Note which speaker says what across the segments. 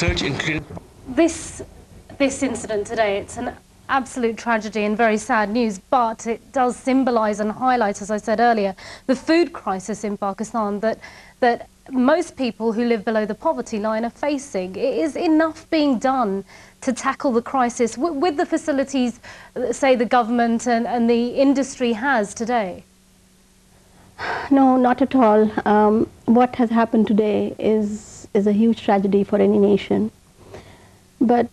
Speaker 1: research including...
Speaker 2: This incident today, it's an absolute tragedy and very sad news, but it does symbolise and highlight, as I said earlier, the food crisis in Pakistan that most people who live below the poverty line are facing. Is enough being done to tackle the crisis with the facilities, say, the government and the industry has today?
Speaker 3: No, not at all. What has happened today is a huge tragedy for any nation. But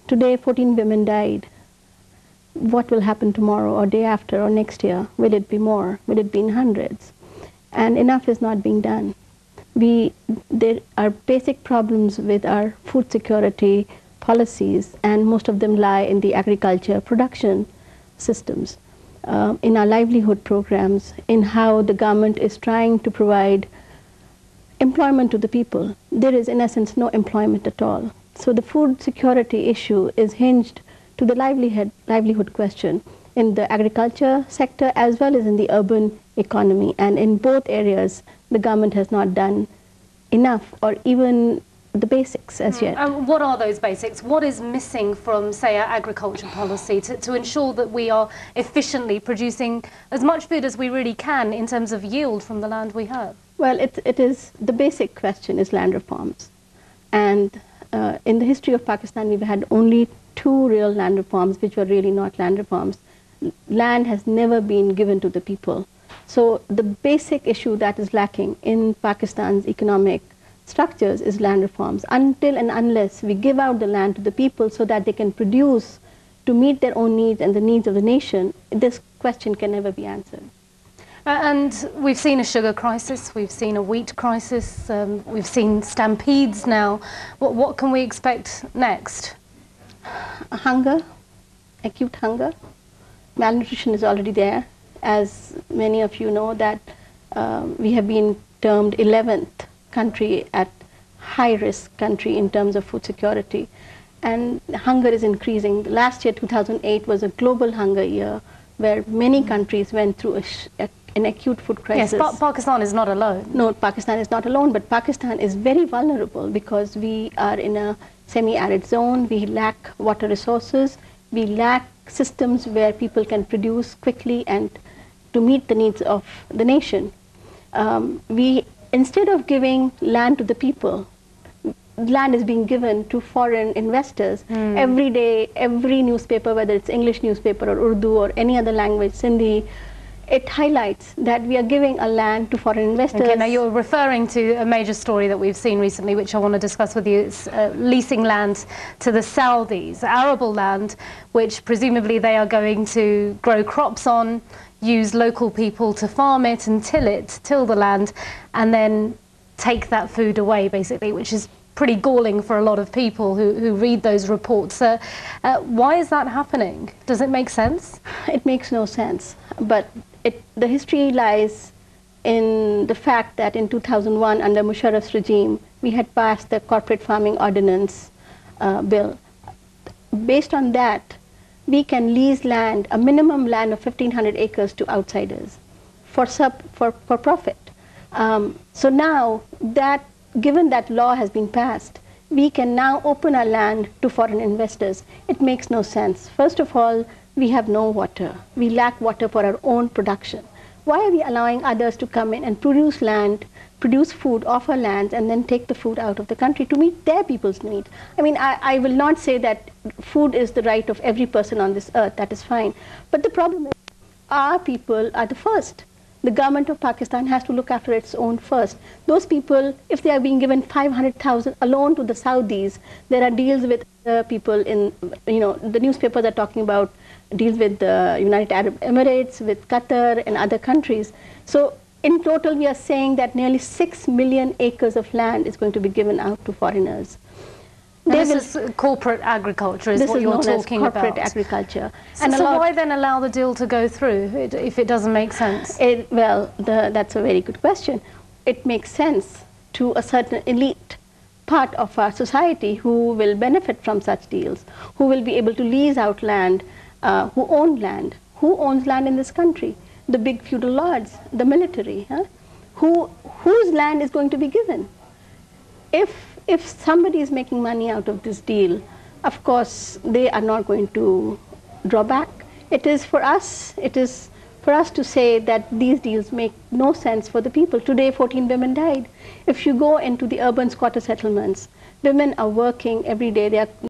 Speaker 3: today 14 women died. What will happen tomorrow or day after or next year? Will it be more? Will it be in hundreds? And enough is not being done. There are basic problems with our food security policies, and most of them lie in the agriculture production systems, in our livelihood programs, in how the government is trying to provide employment to the people. There is, in essence, no employment at all. So the food security issue is hinged to the livelihood question in the agriculture sector as well as in the urban economy. And in both areas, the government has not done enough or even the basics as yet.
Speaker 2: And what are those basics? What is missing from, say, our agriculture policy to ensure that we are efficiently producing as much food as we really can in terms of yield from the land we have?
Speaker 3: Well, it is, the basic question is land reforms. And in the history of Pakistan, we've had only 2 real land reforms, which were really not land reforms. Land has never been given to the people. So the basic issue that is lacking in Pakistan's economic structures is land reforms. Until and unless we give out the land to the people so that they can produce to meet their own needs and the needs of the nation, this question can never be answered.
Speaker 2: And we've seen a sugar crisis, we've seen a wheat crisis, we've seen stampedes now. What can we expect next?
Speaker 3: Hunger, acute hunger. Malnutrition is already there. As many of you know, that we have been termed 11th country at high-risk country in terms of food security. And hunger is increasing. Last year, 2008, was a global hunger year where many countries went through an acute food crisis.
Speaker 2: Yes, Pakistan is not alone.
Speaker 3: No, Pakistan is not alone, but Pakistan is very vulnerable because we are in a semi-arid zone, we lack water resources, we lack systems where people can produce quickly and to meet the needs of the nation. Instead of giving land to the people, land is being given to foreign investors. Every day, every newspaper, whether it's English newspaper or Urdu or any other language, Sindhi, it highlights that we are giving a land to foreign investors.
Speaker 2: Okay, now you're referring to a major story that we've seen recently, which I want to discuss with you. It's leasing land to the Saudis, arable land, which presumably they are going to grow crops on, use local people to farm it and till the land, and then take that food away, basically, which is pretty galling for a lot of people who read those reports. Why is that happening? Does it make sense?
Speaker 3: It makes no sense, but the history lies in the fact that in 2001, under Musharraf's regime, we had passed the Corporate Farming Ordinance bill. Based on that, we can lease land, a minimum land of 1,500 acres to outsiders for profit. So now, given that law has been passed, we can now open our land to foreign investors. It makes no sense. First of all, we have no water. We lack water for our own production. Why are we allowing others to come in and produce land, produce food off our lands, and then take the food out of the country to meet their people's needs? I mean, I will not say that food is the right of every person on this earth. That is fine. But the problem is, our people are the first. The government of Pakistan has to look after its own first. Those people, if they are being given 500,000 alone to the Saudis, there are deals with people in, the newspapers are talking about deals with the United Arab Emirates, with Qatar and other countries. So in total, we are saying that nearly 6 million acres of land is going to be given out to foreigners.
Speaker 2: This is corporate agriculture, is what you're talking about.
Speaker 3: This is corporate agriculture.
Speaker 2: So why then allow the deal to go through if it doesn't make sense?
Speaker 3: That's a very good question. It makes sense to a certain elite part of our society who will benefit from such deals, who will be able to lease out land, who own land. Who owns land in this country? The big feudal lords, the military. Whose land is going to be given? If if somebody is making money out of this deal, of course, they are not going to draw back. It is for us to say that these deals make no sense for the people. Today, 14 women died. If you go into the urban squatter settlements, women are working every day. They are